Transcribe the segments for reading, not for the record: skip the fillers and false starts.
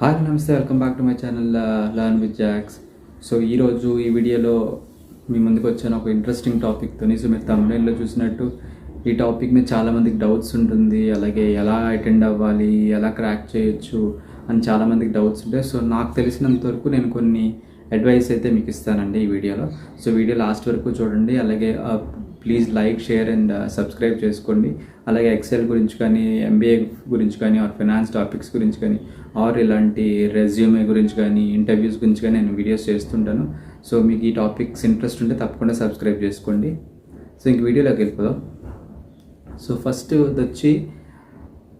Hi నమస్తే, welcome back to my channel learn with Jacks. So ఈరోజు ఈ వీడియోలో మీ ముందుకు వచ్చాను ఒక ఇంట్రెస్టింగ్ టాపిక్తో. సో మీరు తమిళలో చూసినట్టు ఈ టాపిక్ మీద చాలామందికి డౌట్స్ ఉంటుంది, అలాగే ఎలా అటెండ్ అవ్వాలి, ఎలా క్రాక్ చేయొచ్చు అని చాలామందికి డౌట్స్ ఉంటాయి. సో నాకు తెలిసినంత వరకు నేను కొన్ని అడ్వైస్ అయితే మీకు ఇస్తానండి ఈ వీడియోలో. సో వీడియో లాస్ట్ వరకు చూడండి, అలాగే please like, share and subscribe చేసుకోండి. అలాగే ఎక్సెల్ గురించి కానీ, ఎంబీఏ గురించి కానీ, ఆర్ ఫైనాన్స్ టాపిక్స్ గురించి కానీ, ఆర్ ఇలాంటి రెజ్యూమే గురించి కానీ, ఇంటర్వ్యూస్ గురించి కానీ నేను వీడియోస్ చేస్తుంటాను. సో మీకు ఈ టాపిక్స్ ఇంట్రెస్ట్ ఉంటే తప్పకుండా సబ్స్క్రైబ్ చేసుకోండి. సో ఇంక వీడియోలోకి వెళ్ళిపోదాం. సో ఫస్ట్ వచ్చి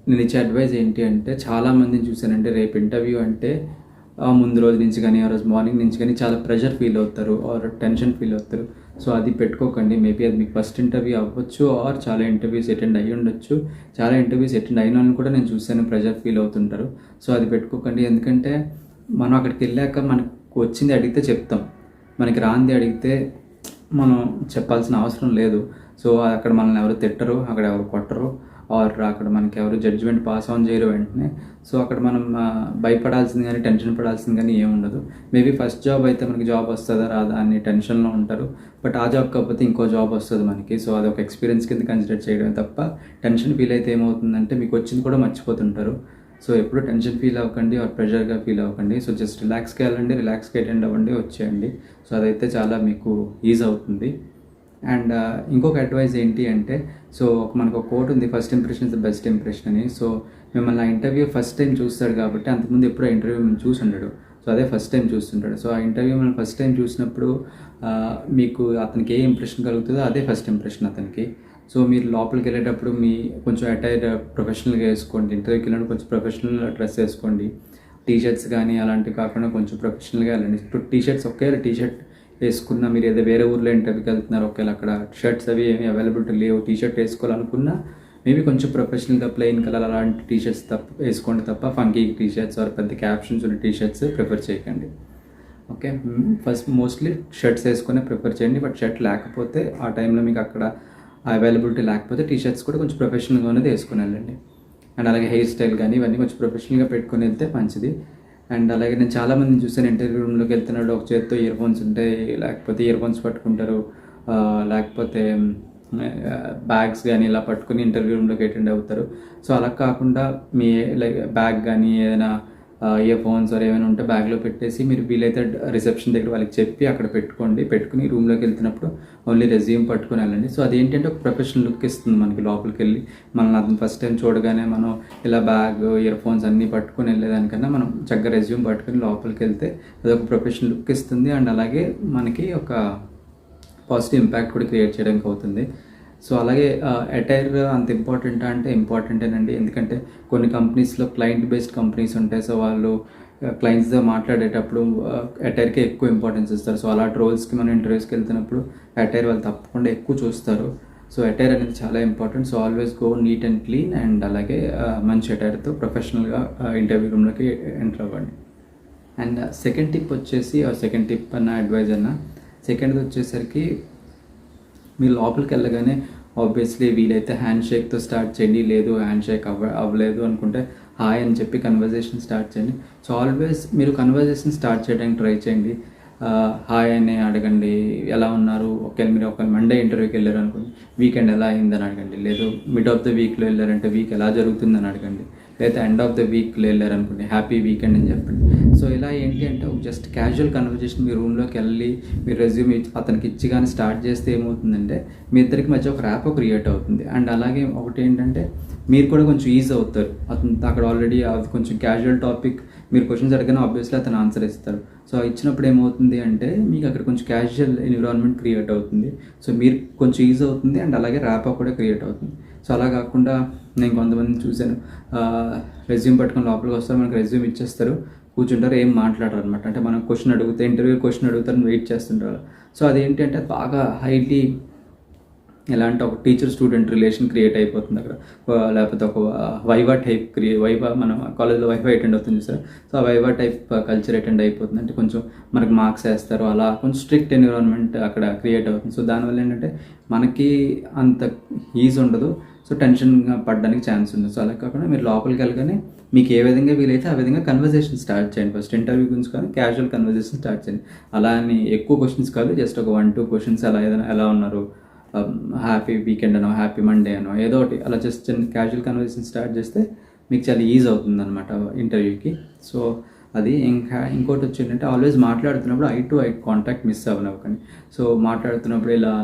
నేను ఇచ్చే అడ్వైస్ ఏంటి అంటే, చాలామందిని చూశానంటే రేపు ఇంటర్వ్యూ అంటే ముందు రోజు నుంచి కానీ, ఆ రోజు మార్నింగ్ నుంచి కానీ చాలా ప్రెషర్ ఫీల్ అవుతారు, ఆర్ టెన్షన్ ఫీల్ అవుతారు. సో అది పెట్టుకోకండి. మేబీ అది మీకు ఫస్ట్ ఇంటర్వ్యూ అవ్వచ్చు, ఆర్ చాలా ఇంటర్వ్యూస్ అటెండ్ అయ్యి ఉండొచ్చు. చాలా ఇంటర్వ్యూస్ అటెండ్ అయిన వాళ్ళని కూడా నేను చూశాను ప్రెషర్ ఫీల్ అవుతుంటారు. సో అది పెట్టుకోకండి. ఎందుకంటే మనం అక్కడికి వెళ్ళాక మనకు వచ్చింది అడిగితే చెప్తాం, మనకి రాంది అడిగితే మనం చెప్పాల్సిన అవసరం లేదు. సో అక్కడ మనల్ని ఎవరు తిట్టరు, అక్కడ ఎవరు కొట్టరు, ఆర్ అక్కడ మనకి ఎవరు జడ్జిమెంట్ పాస్ ఆన్ చేయరు వెంటనే. సో అక్కడ మనం భయపడాల్సింది కానీ, టెన్షన్ పడాల్సింది కానీ ఏముండదు. మేబీ ఫస్ట్ జాబ్ అయితే మనకి జాబ్ వస్తుందా రాదా అని టెన్షన్లో ఉంటారు. బట్ ఆ జాబ్ కాకపోతే ఇంకో జాబ్ వస్తుంది మనకి. సో అది ఒక ఎక్స్పీరియన్స్ కింద కన్సిడర్ చేయడమే తప్ప టెన్షన్ ఫీల్ అయితే ఏమవుతుందంటే మీకు వచ్చింది కూడా మర్చిపోతుంటారు. సో ఎప్పుడు టెన్షన్ ఫీల్ అవ్వకండి, ఆర్ ప్రెషర్గా ఫీల్ అవ్వకండి. సో జస్ట్ రిలాక్స్గా వెళ్ళండి, రిలాక్స్గా అటెండ్ అవ్వండి, వచ్చేయండి. సో అదైతే చాలా మీకు ఈజీ అవుతుంది. అండ్ ఇంకొక అడ్వైస్ ఏంటి అంటే, సో మనకు ఒక కోట్ ఉంది, first impression is the best impression అని. సో మిమ్మల్ని ఆ ఇంటర్వ్యూ ఫస్ట్ టైం చూస్తాడు కాబట్టి, అంతకుముందు ఎప్పుడో ఇంటర్వ్యూ మేము చూసి ఉండడు. సో అదే ఫస్ట్ టైం చూస్తుంటాడు. సో ఆ ఇంటర్వ్యూ మనం ఫస్ట్ టైం చూసినప్పుడు మీకు అతనికి ఏ ఇంప్రెషన్ కలుగుతుందో అదే ఫస్ట్ ఇంప్రెషన్ అతనికి. సో మీరు లోపలికి వెళ్ళేటప్పుడు మీ కొంచెం అటైర్ ప్రొఫెషనల్గా వేసుకోండి. ఇంటర్వ్యూకి వెళ్ళినప్పుడు కొంచెం ప్రొఫెషనల్ డ్రెస్ వేసుకోండి. టీషర్ట్స్ కానీ అలాంటివి కాకుండా కొంచెం ప్రొఫెషనల్గా వెళ్ళండి. ఇప్పుడు టీషర్ట్స్ ఒకేలా టీషర్ట్ వేసుకున్నా, మీరు ఏదో వేరే ఊర్లో ఇంటర్వ్యూకి వెళ్తున్నారు, ఒకవేళ అక్కడ షర్ట్స్ అవి ఏమి అవైలబిలిటీ లేవు, టీషర్ట్ వేసుకోవాలనుకున్నా మేబీ కొంచెం ప్రొఫెషనల్గా ప్లెయిన్ కలర్ అలాంటి టీషర్ట్స్ వేసుకోండి తప్ప ఫంకీ టీషర్ట్స్ ఆర్ పెద్ద క్యాప్షన్స్ ఉన్న టీషర్ట్స్ ప్రిఫర్ చేయకండి. ఓకే, ఫస్ట్ మోస్ట్లీ షర్ట్స్ వేసుకునే ప్రిఫర్ చేయండి. బట్ షర్ట్ లేకపోతే ఆ టైంలో మీకు అక్కడ అవైలబిలిటీ లేకపోతే టీషర్ట్స్ కూడా కొంచెం ప్రొఫెషనల్గా ఉన్నది వేసుకుని వెళ్ళండి. అండ్ అలాగే హెయిర్ స్టైల్ కానీ ఇవన్నీ కొంచెం ప్రొఫెషనల్గా పెట్టుకుని వెళ్తే మంచిది. అండ్ అలాగే నేను చాలామందిని చూసాను, ఇంటర్వ్యూ రూమ్లోకి వెళ్తున్నాడు, ఒక చేత్తో ఇయర్ ఫోన్స్ ఉంటాయి, లేకపోతే ఇయర్ ఫోన్స్ పట్టుకుంటారు, లేకపోతే బ్యాగ్స్ కానీ ఇలా పట్టుకుని ఇంటర్వ్యూ రూమ్లోకి అటెండ్ అవుతారు. సో అలా కాకుండా మీ లైక్ బ్యాగ్ కానీ ఏదైనా ఇయర్ ఫోన్స్ ఏమైనా ఉంటే బ్యాగ్లో పెట్టేసి మీరు వీలైతే రిసెప్షన్ దగ్గర వాళ్ళకి చెప్పి అక్కడ పెట్టుకుని రూమ్లోకి వెళ్తున్నప్పుడు ఓన్లీ రెజ్యూమ్ పట్టుకుని వెళ్ళండి. సో అదేంటంటే ఒక ప్రొఫెషనల్ లుక్ ఇస్తుంది మనకి. లోపలికి వెళ్ళి మనల్ని అతను ఫస్ట్ టైం చూడగానే మనం ఇలా బ్యాగ్, ఇయర్ ఫోన్స్ అన్నీ పట్టుకుని వెళ్ళేదానికన్నా మనం చక్కగా రెజ్యూమ్ పట్టుకుని లోపలికి వెళ్తే అదొక ప్రొఫెషనల్ లుక్ ఇస్తుంది. అండ్ అలాగే మనకి ఒక పాజిటివ్ ఇంపాక్ట్ కూడా క్రియేట్ చేయడానికి అవుతుంది. సో అలాగే అటైర్ అంత ఇంపార్టెంటా అంటే ఇంపార్టెంటేనండి. ఎందుకంటే కొన్ని కంపెనీస్లో క్లయింట్ బేస్డ్ కంపెనీస్ ఉంటాయి. సో వాళ్ళు క్లయింట్స్తో మాట్లాడేటప్పుడు అటైర్కే ఎక్కువ ఇంపార్టెన్స్ ఇస్తారు. సో అలాంటి రోల్స్కి మనం ఇంటర్వ్యూస్కి వెళ్తున్నప్పుడు అటైర్ వాళ్ళు తప్పకుండా ఎక్కువ చూస్తారు. సో అటైర్ అనేది చాలా important. So always go neat and clean, and అలాగే మంచి అటైర్తో ప్రొఫెషనల్గా ఇంటర్వ్యూ రూమ్లోకి ఎంటర్ అవ్వండి. అండ్ సెకండ్ టిప్ వచ్చేసి, సెకండ్ టిప్ అన్న అడ్వైజ్ అన్న, సెకండ్ది వచ్చేసరికి మీరు లోపలికి వెళ్ళగానే ఆబ్వియస్లీ వీలైతే హ్యాండ్ షేక్తో స్టార్ట్ చేయండి. లేదు హ్యాండ్ షేక్ అవ్వలేదు అనుకుంటే హాయ్ అని చెప్పి కన్వర్జేషన్ స్టార్ట్ చేయండి. సో ఆల్వేస్ మీరు కన్వర్జేషన్ స్టార్ట్ చేయడానికి ట్రై చేయండి. హాయ్ అని అడగండి, ఎలా ఉన్నారు. ఒకవేళ మీరు ఒక మండే ఇంటర్వ్యూకి వెళ్ళారు అనుకోండి, వీకెండ్ ఎలా అయిందని అడగండి. లేదు మిడ్ ఆఫ్ ద వీక్లో వెళ్ళారంటే వీక్ ఎలా జరుగుతుందని అడగండి. లేదా ఎండ్ ఆఫ్ ద వీక్లో వెళ్ళారనుకోండి హ్యాపీ వీకెండ్ అని చెప్పండి. సో ఇలా ఏంటి అంటే జస్ట్ క్యాజువల్ కన్వర్జేషన్ మీ రూమ్లోకి వెళ్ళి మీరు రెజ్యూమ్ అతనికి ఇచ్చి కానీ స్టార్ట్ చేస్తే ఏమవుతుందంటే మీ ఇద్దరికి మధ్య ఒక ర్యాపో క్రియేట్ అవుతుంది. అండ్ అలాగే ఒకటి ఏంటంటే మీరు కూడా కొంచెం ఈజీ అవుతారు. అతను అక్కడ ఆల్రెడీ అది కొంచెం క్యాజువల్ టాపిక్, మీరు క్వశ్చన్స్ అడిగినా ఆబ్వియస్లీ అతను ఆన్సర్ ఇస్తారు. సో ఇచ్చినప్పుడు ఏమవుతుంది అంటే మీకు అక్కడ కొంచెం క్యాజువల్ ఎన్విరాన్మెంట్ క్రియేట్ అవుతుంది. సో మీరు కొంచెం ఈజీ అవుతుంది, అండ్ అలాగే ర్యాపో కూడా క్రియేట్ అవుతుంది. సో అలా కాకుండా నేను కొంతమందిని చూశాను, రెజ్యూమ్ పట్టుకొని లోపలికి వస్తారు, మనకు రెజ్యూమ్ ఇచ్చేస్తారు, కూర్చుంటారు, ఏం మాట్లాడరు అనమాట. అంటే మనం క్వశ్చన్ అడిగితే ఇంటర్వ్యూ క్వశ్చన్ అడుగుతారని వెయిట్ చేస్తుంటారు. సో అదేంటి అంటే బాగా హైలీ ఎలా అంటే ఒక టీచర్ స్టూడెంట్ రిలేషన్ క్రియేట్ అయిపోతుంది అక్కడ. లేకపోతే ఒక వైవా టైప్ వైవా మనం కాలేజ్లో వైవా అటెండ్ అవుతుంది సార్. సో ఆ వైవా టైప్ కల్చర్ అటెండ్ అయిపోతుంది. అంటే కొంచెం మనకు మార్క్స్ వేస్తారు, అలా కొంచెం స్ట్రిక్ట్ ఎన్విరాన్మెంట్ అక్కడ క్రియేట్ అవుతుంది. సో దానివల్ల ఏంటంటే మనకి అంత ఈజీ ఉండదు, సో టెన్షన్గా పడడానికి ఛాన్స్ ఉంది. సో అలా కాకుండా మీరు లోపలికి వెళ్ళగానే మీకు ఏ విధంగా వీలైతే ఆ విధంగా కన్వర్జేషన్ స్టార్ట్ చేయండి. ఫస్ట్ ఇంటర్వ్యూ గురించి కానీ క్యాజువల్ కన్వర్జేషన్ స్టార్ట్ చేయండి. అలా అని ఎక్కువ క్వశ్చన్స్ కాదు, జస్ట్ ఒక 1-2 క్వశ్చన్స్ అలా ఏదైనా ఎలా ఉన్నారు, హ్యాపీ వీకెండ్ అనో హ్యాపీ మండే అనో ఏదో ఒకటి అలా జస్ట్ క్యాజువల్ కన్వర్జేషన్ స్టార్ట్ చేస్తే మీకు చాలా ఈజీ అవుతుంది అనమాట ఇంటర్వ్యూకి. సో అది ఇంకోటి వచ్చి ఏంటంటే ఆల్వేస్ మాట్లాడుతున్నప్పుడు eye to eye contact miss అవ్వనివ్వకండి. సో మాట్లాడుతున్నప్పుడు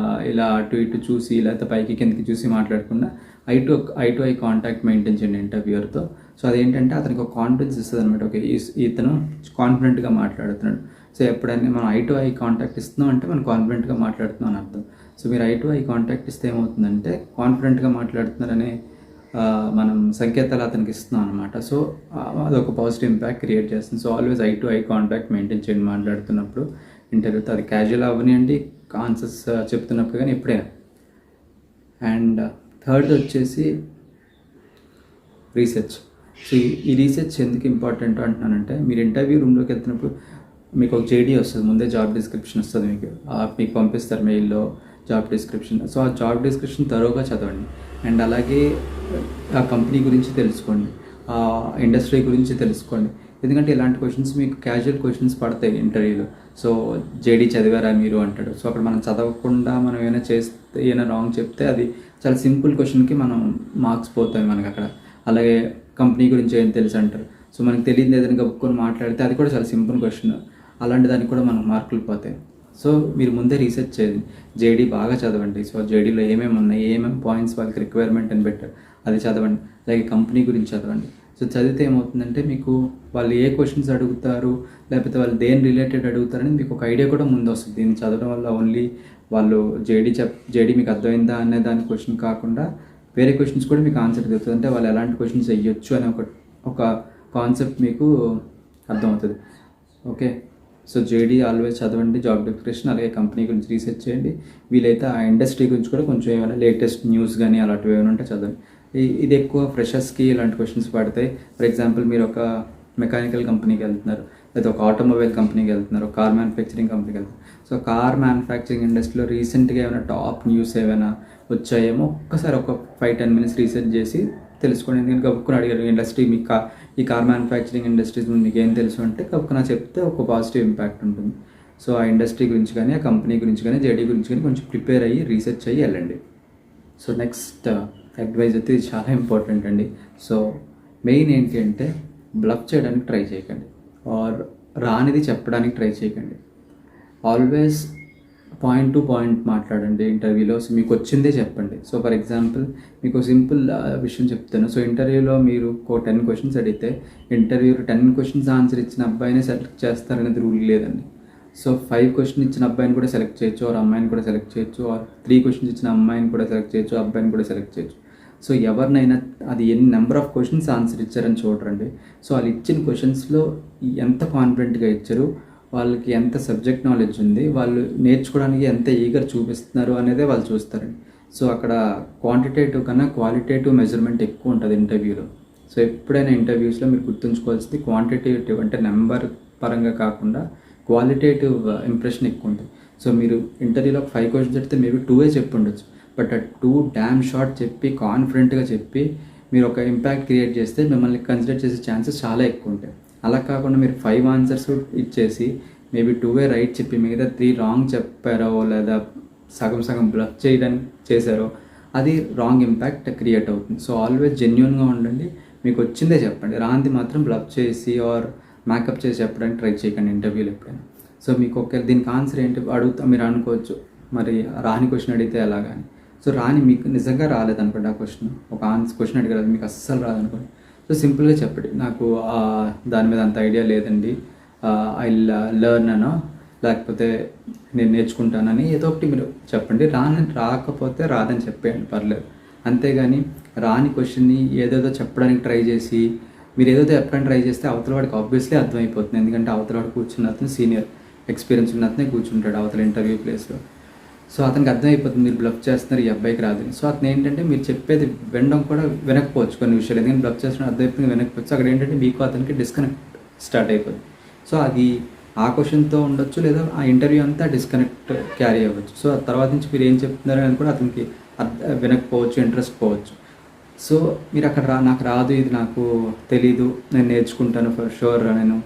ఇలా అటు ఇటు చూసి లేకపోతే పైకి కిందకి చూసి మాట్లాడకుండా I to eye contact maintain చేయండి ఇంటర్వ్యూయర్తో. సో అదేంటంటే అతనికి ఒక కాన్ఫిడెన్స్ ఇస్తుంది అనమాట. ఓకే, ఇతను కాన్ఫిడెంట్గా మాట్లాడుతున్నాడు. సో ఎప్పుడైనా మనం ఐ టు ఐ కాంటాక్ట్ ఇస్తున్నాం అంటే మనం కాన్ఫిడెంట్గా మాట్లాడుతున్నాం అని అర్థం. సో మీరు ఐ టు ఐ కాంటాక్ట్ ఇస్తే ఏమవుతుందంటే కాన్ఫిడెంట్గా మాట్లాడుతున్నారనే మనం సంకేతాలు అతనికి ఇస్తున్నాం అనమాట. సో అదొక పాజిటివ్ ఇంపాక్ట్ క్రియేట్ చేస్తుంది. So always I to eye contact maintain చేయండి మాట్లాడుతున్నప్పుడు ఇంటర్వ్యూతో. అది క్యాజువల్ అవ్వనివ్వండి, ఆన్సర్స్ చెప్తున్నప్పుడు కానీ ఎప్పుడైనా. అండ్ థర్డ్ వచ్చేసి రీసెర్చ్. సో ఈ రీసెర్చ్ ఎందుకు ఇంపార్టెంట్ అంటున్నానంటే మీరు ఇంటర్వ్యూ రూమ్లోకి వెళ్తున్నప్పుడు మీకు ఒక జేడీ వస్తుంది, ముందే జాబ్ డిస్క్రిప్షన్ వస్తుంది, మీకు పంపిస్తారు మెయిల్లో జాబ్ డిస్క్రిప్షన్. సో ఆ జాబ్ డిస్క్రిప్షన్ తరోగా చదవండి. అండ్ అలాగే ఆ కంపెనీ గురించి తెలుసుకోండి, ఆ ఇండస్ట్రీ గురించి తెలుసుకోండి. ఎందుకంటే ఇలాంటి క్వశ్చన్స్ మీకు క్యాజువల్ క్వశ్చన్స్ పడతాయి ఇంటర్వ్యూలో. సో జేడీ చదివారా మీరు అంటాడు. సో అక్కడ మనం చదవకుండా మనం ఏమైనా రాంగ్ చెప్తే అది చాలా సింపుల్ క్వశ్చన్కి మనం మార్క్స్ పోతాయి మనకు అక్కడ. అలాగే కంపెనీ గురించి ఏం తెలుసు అంటారు. సో మనకు తెలియదు ఏదైనా గబుక్కొని మాట్లాడితే అది కూడా చాలా సింపుల్ క్వశ్చన్, అలాంటి దానికి కూడా మనకు మార్కులు పోతాయి. సో మీరు ముందే రీసెర్చ్ చేయండి, జేడీ బాగా చదవండి. సో జేడీలో ఏమేమి ఉన్నాయి, ఏమేమి పాయింట్స్ వాళ్ళకి రిక్వైర్మెంట్ అని పెట్టారు అది చదవండి. అలాగే కంపెనీ గురించి చదవండి. సో చదివితే ఏమవుతుందంటే మీకు వాళ్ళు ఏ క్వశ్చన్స్ అడుగుతారు, లేకపోతే వాళ్ళు దేని రిలేటెడ్ అడుగుతారని మీకు ఒక ఐడియా కూడా ముందు వస్తుంది. దీన్ని చదవడం వల్ల ఓన్లీ వాళ్ళు జేడీ మీకు అర్థమైందా అనే దాని క్వశ్చన్ కాకుండా వేరే క్వశ్చన్స్ కూడా మీకు ఆన్సర్ దొరుకుతుంది. అంటే వాళ్ళు ఎలాంటి క్వశ్చన్స్ వేయొచ్చు అనే ఒక కాన్సెప్ట్ మీకు అర్థమవుతుంది. ఓకే, సో జేడీ ఆల్వేస్ చదవండి, జాబ్ డిస్క్రిప్షన్, అలాగే కంపెనీ గురించి రీసెర్చ్ చేయండి. వీలైతే ఆ ఇండస్ట్రీ గురించి కూడా కొంచెం ఏమైనా లేటెస్ట్ న్యూస్ కానీ అలాంటివి ఏమైనా ఉంటే చదవండి. ఇది ఎక్కువ ఫ్రెషర్స్కి ఇలాంటి క్వశ్చన్స్ పడతాయి. ఫర్ ఎగ్జాంపుల్ మీరు ఒక మెకానికల్ కంపెనీకి వెళ్తున్నారు, లేదా ఒక ఆటోమొబైల్ కంపెనీకి వెళ్తున్నారు, ఒక కార్ మ్యానుఫ్యాక్చరింగ్ కంపెనీకి వెళ్తున్నారు. సో కార్ మ్యానుఫ్యాక్చరింగ్ ఇండస్ట్రీలో రీసెంట్గా ఏమైనా టాప్ న్యూస్ ఏమైనా వచ్చాయేమో ఒక్కసారి ఒక 5-10 minutes రీసెర్చ్ చేసి తెలుసుకోండి. ఎందుకంటే గబుక్కుని అడిగారు ఇండస్ట్రీ మీకు ఈ కార్ మ్యానుఫ్యాక్చరింగ్ ఇండస్ట్రీస్ మీకు ఏం తెలుసు అంటే గబుక్కున చెప్తే ఒక పాజిటివ్ ఇంపాక్ట్ ఉంటుంది. సో ఆ ఇండస్ట్రీ గురించి కానీ ఆ కంపెనీ గురించి కానీ జేడీ గురించి కానీ కొంచెం ప్రిపేర్ అయ్యి రీసెర్చ్ అయ్యి వెళ్ళండి. సో నెక్స్ట్ అడ్వైజ్ అయితే ఇది చాలా ఇంపార్టెంట్ అండి. సో మెయిన్ ఏంటి అంటే బ్లఫ్ చేయడానికి ట్రై చేయకండి, ఆర్ రానిది చెప్పడానికి ట్రై చేయకండి. ఆల్వేస్ పాయింట్ టు పాయింట్ మాట్లాడండి ఇంటర్వ్యూలో. సో మీకు వచ్చిందే చెప్పండి. సో ఫర్ ఎగ్జాంపుల్ మీకు సింపుల్ విషయం చెప్తాను. సో ఇంటర్వ్యూలో మీరు 10 questions అడిగితే ఇంటర్వ్యూలో 10 questions ఆన్సర్ ఇచ్చిన అబ్బాయినే సెలెక్ట్ చేస్తారనేది రూల్ లేదండి. సో 5 questions ఇచ్చిన అబ్బాయిని కూడా సెలెక్ట్ చేయొచ్చు, ఆర్ అమ్మాయిని కూడా సెలెక్ట్ చేయొచ్చు, ఆర్ 3 questions ఇచ్చిన అమ్మాయిని కూడా సెలెక్ట్ చేయొచ్చు, అబ్బాయిని కూడా సెలెక్ట్ చేయొచ్చు. సో ఎవరినైనా అది ఎన్ని నెంబర్ ఆఫ్ క్వశ్చన్స్ ఆన్సర్ ఇచ్చారని చూడరండి. సో వాళ్ళు ఇచ్చిన క్వశ్చన్స్లో ఎంత కాన్ఫిడెంట్గా ఇచ్చారు, వాళ్ళకి ఎంత సబ్జెక్ట్ నాలెడ్జ్ ఉంది, వాళ్ళు నేర్చుకోవడానికి ఎంత ఈగర్ చూపిస్తున్నారు అనేదే వాళ్ళు చూస్తారండి. సో అక్కడ క్వాంటిటేటివ్ కన్నా క్వాలిటేటివ్ మెజర్మెంట్ ఎక్కువ ఉంటుంది ఇంటర్వ్యూలో. సో ఎప్పుడైనా ఇంటర్వ్యూస్లో మీరు గుర్తుంచుకోవాల్సింది క్వాంటిటేటివ్ అంటే నెంబర్ పరంగా కాకుండా క్వాలిటేటివ్ ఇంప్రెషన్ ఎక్కువ ఉంటుంది. సో మీరు ఇంటర్వ్యూలో 5 questions చెప్తే మేబీ 2 చెప్పి ఉండొచ్చు, బట్ ఆ 2 డ్యామ్ షార్ట్ చెప్పి కాన్ఫిడెంట్గా చెప్పి మీరు ఒక ఇంపాక్ట్ క్రియేట్ చేస్తే మిమ్మల్ని కన్సిడర్ చేసే ఛాన్సెస్ చాలా ఎక్కువ ఉంటాయి. అలా కాకుండా మీరు 5 answers ఇచ్చేసి మేబీ 2 రైట్ చెప్పి మిగతా 3 రాంగ్ చెప్పారో లేదా సగం బ్లఫ్ చేయడానికి చేశారో అది రాంగ్ ఇంపాక్ట్ క్రియేట్ అవుతుంది. సో ఆల్వేస్ జెన్యూన్గా ఉండండి, మీకు వచ్చిందే చెప్పండి, రాంది మాత్రం బ్లఫ్ చేసి ఆర్ మేకప్ చేసి చెప్పడానికి ట్రై చేయకండి ఇంటర్వ్యూలో ఎప్పుడైనా. సో మీకు దీనికి ఆన్సర్ ఏంటి అడుగుతా మీరు అనుకోవచ్చు, మరి రాని క్వశ్చన్ అడిగితే ఎలాగని. సో మీకు నిజంగా రాలేదనుకోండి, ఆ ఒక క్వశ్చన్ అడిగారు మీకు అస్సలు రాదనుకోండి. సో సింపుల్గా చెప్పండి, నాకు దాని మీద అంత ఐడియా లేదండి, ఐ లెర్న్ అనో లేకపోతే నేను నేర్చుకుంటానని ఏదో ఒకటి మీరు చెప్పండి. రాకపోతే రాదని చెప్పేయండి, పర్లేదు. అంతేగాని రాని క్వశ్చన్ని ఏదేదో చెప్పడానికి ట్రై చేసి మీరు ఏదైతే చెప్పడానికి ట్రై చేస్తే అవతల వాడికి ఆబ్వియస్లీ అర్థమైపోతుంది. ఎందుకంటే అవతల వాడు కూర్చున్న అతను సీనియర్ ఎక్స్పీరియన్స్ ఉన్న అతనే కూర్చుంటాడు అవతల ఇంటర్వ్యూ ప్లేస్లో. సో అతనికి అర్థమైపోతుంది మీరు బ్లఫ్ చేస్తున్నారు, ఈ అబ్బాయికి రాదు. సో అతను ఏంటంటే మీరు చెప్పేది వినడం కూడా వినకపోవచ్చు కొన్ని విషయాలు, ఎందుకంటే బ్లఫ్ చేస్తున్న అర్థమైపోయింది వినకపోవచ్చు. అక్కడ ఏంటంటే మీకు అతనికి డిస్కనెక్ట్ స్టార్ట్ అయిపోతుంది. సో అది ఆ క్వశ్చన్తో ఉండొచ్చు, లేదా ఆ ఇంటర్వ్యూ అంతా డిస్కనెక్ట్ క్యారీ అవ్వచ్చు. సో ఆ తర్వాత నుంచి మీరు ఏం చెప్తున్నారు అని కూడా అతనికి వినకపోవచ్చు, ఇంట్రెస్ట్ పోవచ్చు. సో మీరు అక్కడ నాకు రాదు, ఇది నాకు తెలీదు, నేను నేర్చుకుంటాను ఫర్ షూర్, నేను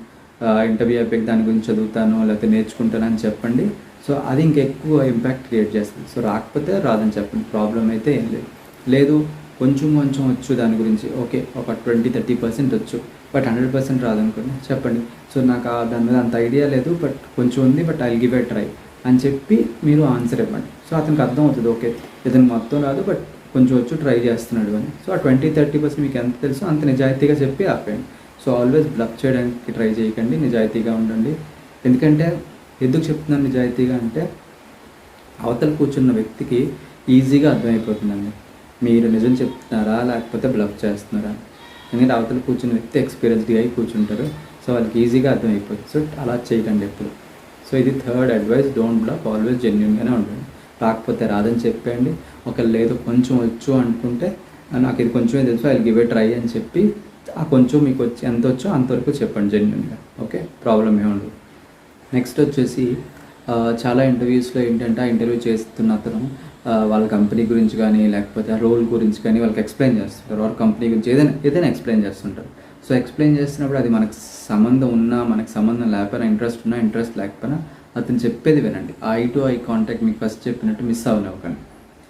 ఇంటర్వ్యూ అయిపోయి దాని గురించి చదువుతాను లేకపోతే నేర్చుకుంటాను అని చెప్పండి. సో అది ఇంకెక్కువ ఇంపాక్ట్ క్రియేట్ చేస్తుంది. సో రాకపోతే రాదని చెప్పండి, ప్రాబ్లం అయితే ఏం లేదు. లేదు కొంచెం కొంచెం వచ్చు దాని గురించి, ఓకే ఒక 20-30% వచ్చు, బట్ 100% రాదనుకోండి, చెప్పండి సో నాకు దాని మీద అంత ఐడియా లేదు, బట్ కొంచెం ఉంది, but I give a try అని చెప్పి మీరు ఆన్సర్ ఇవ్వండి. సో అతనికి అర్థం అవుతుంది, ఓకే ఇతను మొత్తం రాదు బట్ కొంచెం వచ్చు ట్రై చేస్తున్నాడు అని. సో ఆ 20-30% మీకు ఎంత తెలుసో అంత నిజాయితీగా చెప్పి ఆపేయండి. సో ఆల్వేస్ బ్లఫ్ చేయడానికి ట్రై చేయకండి, నిజాయితీగా ఉండండి. ఎందుకంటే ఎందుకు చెప్తున్నాను నిజాయితీగా అంటే, అవతల కూర్చున్న వ్యక్తికి ఈజీగా అర్థమైపోతుందండి మీరు నిజం చెప్తున్నారా లేకపోతే బ్లఫ్ చేస్తున్నారా. ఎందుకంటే అవతల కూర్చున్న వ్యక్తి ఎక్స్పీరియన్స్డ్గా అయి కూర్చుంటారు. సో వాళ్ళకి ఈజీగా అర్థమైపోతుంది. సో అలా చేయకండి ఎప్పుడు. సో ఇది third advice, don't bluff, always జెన్యూన్గానే ఉండండి. రాకపోతే రాదని చెప్పండి. ఒకవేళ లేదు కొంచెం వచ్చు అనుకుంటే నాకు ఇది కొంచెమే తెలుసు, ఐ గివ్ ఎ ట్రై అని చెప్పి ఆ కొంచెం మీకు వచ్చి ఎంత వచ్చో అంతవరకు చెప్పండి జెన్యూన్గా, ఓకే ప్రాబ్లం ఏముండదు. నెక్స్ట్ వచ్చేసి చాలా ఇంటర్వ్యూస్లో ఏంటంటే ఆ ఇంటర్వ్యూ చేస్తున్న అతను వాళ్ళ కంపెనీ గురించి కానీ లేకపోతే ఆ రోల్ గురించి కానీ వాళ్ళకి ఎక్స్ప్లెయిన్ చేస్తుంటారు, వాళ్ళ కంపెనీ గురించి ఏదైనా ఎక్స్ప్లెయిన్ చేస్తుంటారు. సో ఎక్స్ప్లెయిన్ చేస్తున్నప్పుడు అది మనకు సంబంధం ఉన్నా మనకు సంబంధం లేకపోయినా, ఇంట్రెస్ట్ ఉన్నా ఇంట్రెస్ట్ లేకపోయినా అతను చెప్పేది వినండి. ఐ టు ఐ కాంటాక్ట్ మీకు ఫస్ట్ చెప్పినట్టు మిస్ అవ్వనివ్వకండి.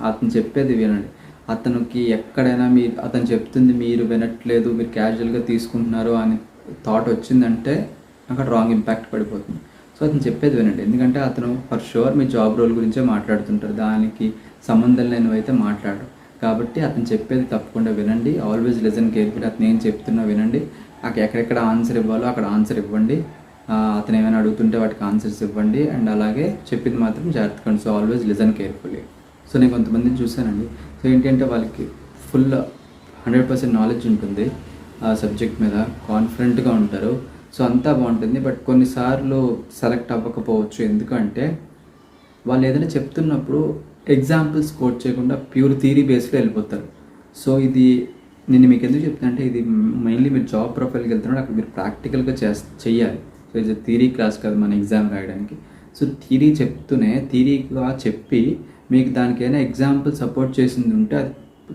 అతను చెప్పేది వినండి. అతనికి ఎక్కడైనా అతను చెప్తుంది మీరు వినట్లేదు, మీరు క్యాజువల్గా తీసుకుంటున్నారు అని థాట్ వచ్చిందంటే అక్కడ రాంగ్ ఇంపాక్ట్ పడిపోతుంది. సో అతను చెప్పేది వినండి. ఎందుకంటే అతను ఫర్ షూర్ మీ జాబ్ రోల్ గురించే మాట్లాడుతుంటారు, దానికి సంబంధం లేనివి అయితే మాట్లాడరు. కాబట్టి అతను చెప్పేది తప్పకుండా వినండి. Always listen carefully. అతను ఏం చెప్తున్నా వినండి. ఎక్కడెక్కడ ఆన్సర్ ఇవ్వాలో అక్కడ ఆన్సర్ ఇవ్వండి. అతను ఏమైనా అడుగుతుంటే వాటికి ఆన్సర్స్ ఇవ్వండి. అండ్ అలాగే చెప్పింది మాత్రం జాగ్రత్తగా. So always listen carefully. So నేను కొంతమందిని చూశానండి. సో ఏంటంటే వాళ్ళకి ఫుల్ 100% నాలెడ్జ్ ఉంటుంది ఆ సబ్జెక్ట్ మీద, కాన్ఫిడెంట్గా ఉంటారు, సో అంతా బాగుంటుంది. బట్ కొన్నిసార్లు సెలెక్ట్ అవ్వకపోవచ్చు. ఎందుకంటే వాళ్ళు ఏదైనా చెప్తున్నప్పుడు ఎగ్జాంపుల్స్ కోట్ చేయకుండా ప్యూర్ థియరీ బేస్లో వెళ్ళిపోతారు. సో ఇది నేను మీకు ఎందుకు చెప్తాను అంటే, ఇది మెయిన్లీ మీరు జాబ్ ప్రొఫైల్కి వెళ్తున్నప్పుడు అక్కడ మీరు ప్రాక్టికల్గా చెయ్యాలి. సో ఇది థియరీ క్లాస్ కాదు మన ఎగ్జామ్ రాయడానికి. సో థియరీ చెప్తూనే థియరీగా చెప్పి మీకు దానికైనా ఎగ్జాంపుల్ సపోర్ట్ చేసింది ఉంటే అది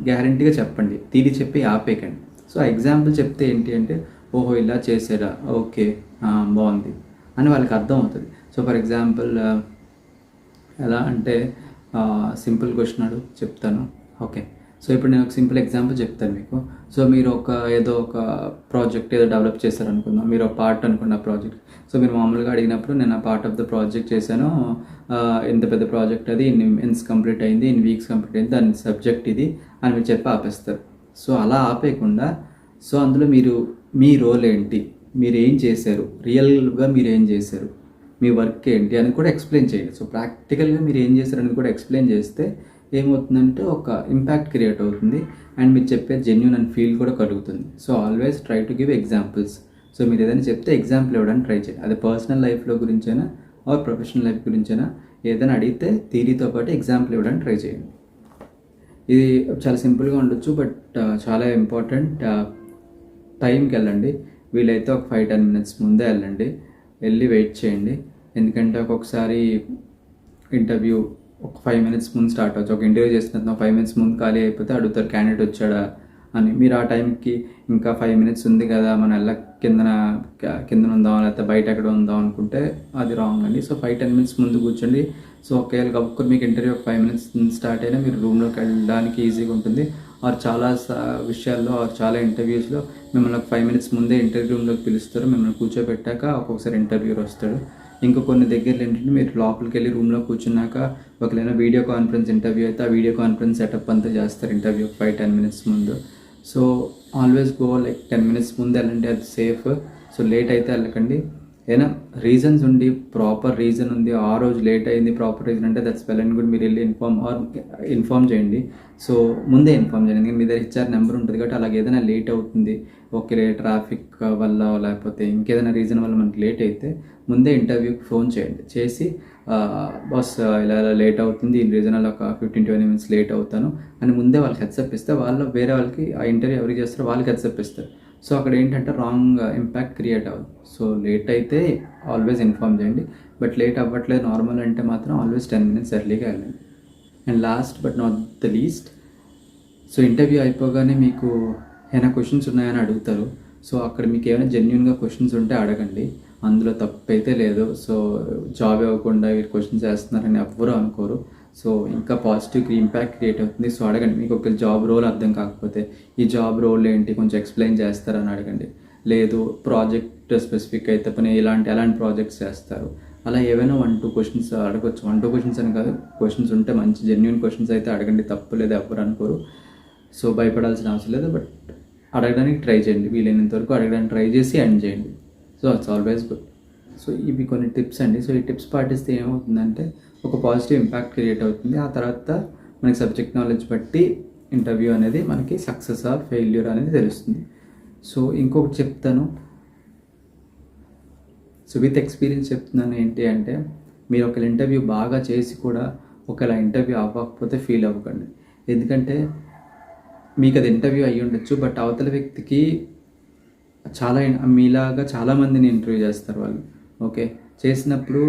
గ్యారంటీగా చెప్పండి. థియరీ చెప్పి ఆపేకండి. సో ఆ ఎగ్జాంపుల్ చెప్తే ఏంటి అంటే, ఓహో ఇలా చేసారా, ఓకే బాగుంది అని వాళ్ళకి అర్థం అవుతుంది. సో ఫర్ ఎగ్జాంపుల్ ఎలా అంటే సింపుల్ క్వశ్చన్ అడుగు చెప్తాను, ఓకే. సో ఇప్పుడు నేను ఒక సింపుల్ ఎగ్జాంపుల్ చెప్తాను మీకు. సో మీరు ఏదో ఒక ప్రాజెక్ట్ ఏదో డెవలప్ చేశారనుకుందాం, మీరు ఒక పార్ట్ అనుకున్న ప్రాజెక్ట్. సో మీరు మామూలుగా అడిగినప్పుడు నేను ఆ పార్ట్ ఆఫ్ ద ప్రాజెక్ట్ చేశాను, ఇంత పెద్ద ప్రాజెక్ట్ అది ఇన్ని మంత్స్ కంప్లీట్ అయింది, ఇన్ని వీక్స్ కంప్లీట్ అయింది, దాని సబ్జెక్ట్ ఇది అని మీరు చెప్పి ఆపేస్తారు. సో అలా ఆపేయకుండా సో అందులో మీ రోల్ ఏంటి, మీరు ఏం చేశారు, రియల్గా మీరు ఏం చేశారు, మీ వర్క్ ఏంటి అని కూడా ఎక్స్ప్లెయిన్ చేయండి. సో ప్రాక్టికల్గా మీరు ఏం చేశారని కూడా ఎక్స్ప్లెయిన్ చేస్తే ఏమవుతుందంటే ఒక ఇంపాక్ట్ క్రియేట్ అవుతుంది అండ్ మీరు చెప్పే జెన్యూన్ అండ్ ఫీల్ కూడా కలుగుతుంది. So always try to give examples. So మీరు ఏదైనా చెప్తే ఎగ్జాంపుల్ ఇవ్వడానికి ట్రై చేయండి. అది పర్సనల్ లైఫ్లో గురించైనా ఆర్ ప్రొఫెషనల్ లైఫ్ గురించైనా ఏదైనా అడిగితే థియరీతో పాటు ఎగ్జాంపుల్ ఇవ్వడానికి ట్రై చేయండి. ఇది చాలా సింపుల్గా ఉండొచ్చు, బట్ చాలా ఇంపార్టెంట్. టైంకి వెళ్ళండి, వీలైతే ఒక 5-10 minutes ముందే వెళ్ళి వెయిట్ చేయండి. ఎందుకంటే ఒక్కొక్కసారి ఇంటర్వ్యూ ఒక 5 minutes ముందు స్టార్ట్ అవచ్చు. ఒక ఇంటర్వ్యూ చేస్తున్న 5 minutes ముందు ఖాళీ అయిపోతే అడుగుతారు క్యాండిడేట్ వచ్చాడా అని. మీరు ఆ టైంకి ఇంకా 5 minutes ఉంది కదా, మనం కింద ఉందాం లేకపోతే బయట ఎక్కడ ఉందాం అనుకుంటే అది రాంగ్ అండి. సో 5-10 minutes ముందు కూర్చోండి. సో ఒకవేళ కప్పుకొని మీకు ఇంటర్వ్యూ ఒక 5 minutes స్టార్ట్ అయినా మీరు రూమ్లోకి వెళ్ళడానికి ఈజీగా ఉంటుంది. ఆర్ చాలా విషయాల్లో ఆర్ చాలా ఇంటర్వ్యూస్లో మిమ్మల్ని ఒక 5 minutes ముందే ఇంటర్వ్యూ రూమ్లోకి పిలుస్తారు. మిమ్మల్ని కూర్చోబెట్టాక ఒక్కొక్కసారి ఇంటర్వ్యూర్ వస్తాడు. ఇంకా కొన్ని దగ్గరలో ఏంటంటే మీరు లోపలికి వెళ్ళి రూమ్లో కూర్చున్నాక ఒకవేళ వీడియో కాన్ఫరెన్స్ ఇంటర్వ్యూ అయితే ఆ వీడియో కాన్ఫరెన్స్ సెటప్ అంతా చేస్తారు ఇంటర్వ్యూ 5-10 minutes ముందు. సో ఆల్వేస్ గో 10 minutes ముందు వెళ్ళండి, అది సేఫ్. సో లేట్ అయితే వెళ్ళకండి. ఏదైనా రీజన్స్ ఉండి ప్రాపర్ రీజన్ ఉంది, ఆ రోజు లేట్ అయింది ప్రాపర్ రీజన్ అంటే దట్స్ వెల్ అండ్ గుడ్. మీరు వెళ్ళి ఇన్ఫార్మ్ చేయండి. సో ముందే ఇన్ఫార్మ్ చేయండి, ఎందుకంటే మీ దగ్గర HR నెంబర్ ఉంటుంది కాబట్టి అలాగే ఏదైనా లేట్ అవుతుంది, ఓకే ట్రాఫిక్ వల్ల లేకపోతే ఇంకేదైనా రీజన్ వల్ల మనకి లేట్ అయితే ముందే ఇంటర్వ్యూకి ఫోన్ చేయండి. చేసి బాస్ ఇలా ఇలా లేట్ అవుతుంది, ఈ రీజన్ వల్ల ఒక 15-20 minutes లేట్ అవుతాను అని ముందే వాళ్ళకి హెడ్సప్ ఇస్తే వాళ్ళు వేరే వాళ్ళకి ఆ ఇంటర్వ్యూ ఎవరికి చేస్తారో వాళ్ళకి హెడ్సప్ ఇస్తారు. సో అక్కడ ఏంటంటే రాంగ్ ఇంపాక్ట్ క్రియేట్ అవ్వదు. సో లేట్ అయితే ఆల్వేస్ ఇన్ఫార్మ్ చేయండి. బట్ లేట్ అవ్వట్లేదు నార్మల్ అంటే మాత్రం ఆల్వేస్ 10 minutes ఎర్లీగా వెళ్ళండి. And last but not the least, so interview అయిపోగానే మీకు ఏమైనా క్వశ్చన్స్ ఉన్నాయని అడుగుతారు. సో అక్కడ మీకు ఏమైనా జెన్యున్గా క్వశ్చన్స్ ఉంటే అడగండి, అందులో తప్పైతే లేదు. సో జాబ్ ఇవ్వకుండా వీళ్ళు క్వశ్చన్స్ వేస్తున్నారని ఎవ్వరూ అనుకోరు. సో ఇంకా పాజిటివ్ ఇంపాక్ట్ క్రియేట్ అవుతుంది. సో అడగండి, మీకు ఒక జాబ్ రోల్ అర్థం కాకపోతే ఈ జాబ్ రోల్ ఏంటి కొంచెం ఎక్స్ప్లెయిన్ చేస్తారని అడగండి. లేదు ప్రాజెక్ట్ స్పెసిఫిక్ అయితే పని ఎలాంటి ప్రాజెక్ట్స్ చేస్తారు, అలా ఏవైనా 1-2 క్వశ్చన్స్ అడగచ్చు. 1-2 క్వశ్చన్స్ అని కాదు, క్వశ్చన్స్ ఉంటే మంచి జెన్యున్ క్వశ్చన్స్ అయితే అడగండి, తప్పు లేదు, ఎవ్వరు అనుకోరు. సో భయపడాల్సిన అవసరం లేదు, బట్ అడగడానికి ట్రై చేయండి, వీలైనంత వరకు అడగడానికి ట్రై చేసి ఎండ్ చేయండి. So it's always good. So ఇవి కొన్ని టిప్స్ అండి. సో ఈ టిప్స్ పాటిస్తే ఏమవుతుందంటే ఒక పాజిటివ్ ఇంపాక్ట్ క్రియేట్ అవుతుంది. ఆ తర్వాత మనకి సబ్జెక్ట్ నాలెడ్జ్ బట్టి ఇంటర్వ్యూ అనేది మనకి సక్సెస్ ఆర్ ఫెయిల్యూర్ అనేది తెలుస్తుంది. సో ఇంకొకటి చెప్తాను, సో విత్ ఎక్స్పీరియన్స్ చెప్తున్నాను ఏంటి అంటే, మీరు ఒక ఇంటర్వ్యూ బాగా చేసి కూడా ఒకవేళ ఇంటర్వ్యూ అవ్వకపోతే ఫీల్ అవ్వకండి. ఎందుకంటే మీకు అది ఇంటర్వ్యూ అయ్యి ఉండొచ్చు, బట్ అవతల వ్యక్తికి మీలాగా చాలామందిని ఇంటర్వ్యూ చేస్తారు వాళ్ళు. ఓకే, చేసినప్పుడు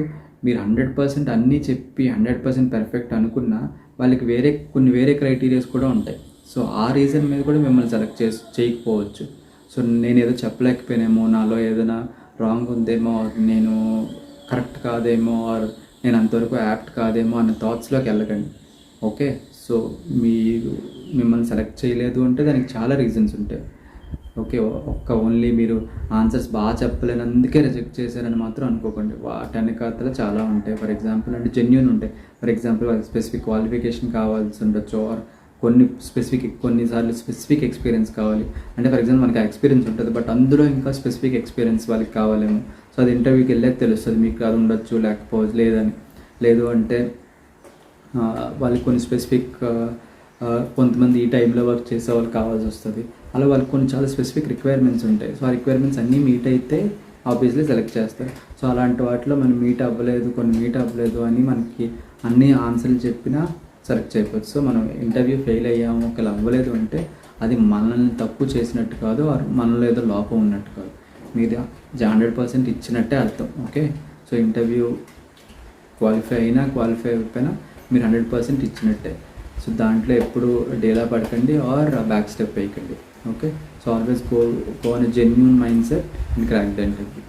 మీరు 100% అన్నీ చెప్పి 100% పర్ఫెక్ట్ అనుకున్నా వాళ్ళకి కొన్ని వేరే క్రైటీరియాస్ కూడా ఉంటాయి. సో ఆ రీజన్ మీద కూడా మిమ్మల్ని సెలెక్ట్ చేయకపోవచ్చు. సో నేను ఏదో చెప్పలేకపోయానేమో, నాలో ఏదైనా రాంగ్ ఉందేమో, నేను కరెక్ట్ కాదేమో, ఆర్ నేను అంతవరకు యాప్ట్ కాదేమో అన్న థాట్స్లోకి వెళ్ళకండి. ఓకే, సో మిమ్మల్ని సెలెక్ట్ చేయలేదు అంటే దానికి చాలా రీజన్స్ ఉంటాయి. ఓకే, ఓన్లీ మీరు ఆన్సర్స్ బాగా చెప్పలేనందుకే రిజెక్ట్ చేశారని మాత్రం అనుకోకండి. వాటన్నికతలు చాలా ఉంటాయి. ఫర్ ఎగ్జాంపుల్ అంటే జెన్యూన్ ఉంటాయి. ఫర్ ఎగ్జాంపుల్ వాళ్ళకి స్పెసిఫిక్ క్వాలిఫికేషన్ కావాల్సి ఉండొచ్చు, ఆర్ కొన్నిసార్లు స్పెసిఫిక్ ఎక్స్పీరియన్స్ కావాలి. అంటే ఫర్ ఎగ్జాంపుల్ మనకి ఎక్స్పీరియన్స్ ఉంటుంది, బట్ అందులో ఇంకా స్పెసిఫిక్ ఎక్స్పీరియన్స్ వాళ్ళకి కావాలేమో. సో అది ఇంటర్వ్యూకి వెళ్ళేది తెలుస్తుంది మీకు అది ఉండొచ్చు లేకపోతే లేదు అంటే వాళ్ళకి కొన్ని స్పెసిఫిక్ కొంతమంది ఈ టైంలో వర్క్ చేసే వాళ్ళు కావాల్సి వస్తుంది. అలా వాళ్ళకి కొన్ని చాలా స్పెసిఫిక్ రిక్వైర్మెంట్స్ ఉంటాయి. సో ఆ రిక్వైర్మెంట్స్ అన్నీ మీట్ అయితే ఆబ్వియస్లీ సెలెక్ట్ చేస్తారు. సో అలాంటి వాటిలో మనం మీట్ అవ్వలేదు అని మనకి అన్ని ఆన్సర్లు చెప్పినా సెలెక్ట్ చేయవచ్చు. సో మనం ఇంటర్వ్యూ ఫెయిల్ అయ్యాము, ఒకవేళ అవ్వలేదు అంటే అది మనల్ని తప్పు చేసినట్టు కాదు, మనలో ఏదో లోపం ఉన్నట్టు కాదు, మీరు 100% ఇచ్చినట్టే అర్థం. ఓకే, సో ఇంటర్వ్యూ క్వాలిఫై అయిపోయినా మీరు 100% ఇచ్చినట్టే. సో దాంట్లో ఎప్పుడు డేలా పడకండి ఆర్ బ్యాక్ స్టెప్ వేయకండి. Okay, so always go on a genuine mind set and crack the interview.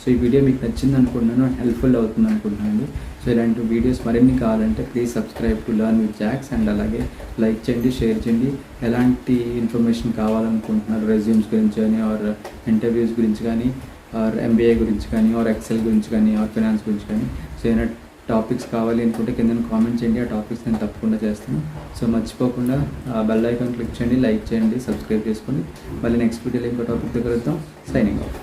So ఈ వీడియో మీకు నచ్చింది అనుకుంటున్నాను, హెల్ప్ఫుల్ అవుతుంది అనుకుంటున్నాను. సో ఇలాంటి వీడియోస్ మరిన్ని కావాలంటే please subscribe to learn with Jacks. And అలాగే లైక్ చేయండి, షేర్ చేయండి. ఎలాంటి ఇన్ఫర్మేషన్ కావాలనుకుంటున్నారు, రెజ్యూమ్స్ గురించి కానీ, ఆర్ ఇంటర్వ్యూస్ గురించి కానీ, ఆర్ MBA గురించి కానీ, ఆర్ ఎక్సెల్ గురించి కానీ, ఆర్ ఫైనాన్స్ గురించి కానీ. సో ఏమైనా టాపిక్స్ కావాలి అనుకుంటే కింద కామెంట్ చేయండి, ఆ టాపిక్స్ నేను తప్పకుండా చేస్తాను. సో మర్చిపోకుండా బెల్ ఐకాన్ క్లిక్ చేయండి, లైక్ చేయండి, సబ్స్క్రైబ్ చేసుకోండి. మళ్ళీ నెక్స్ట్ వీడియోలో ఇంకో టాపిక్తో కలుద్దాం. Signing off.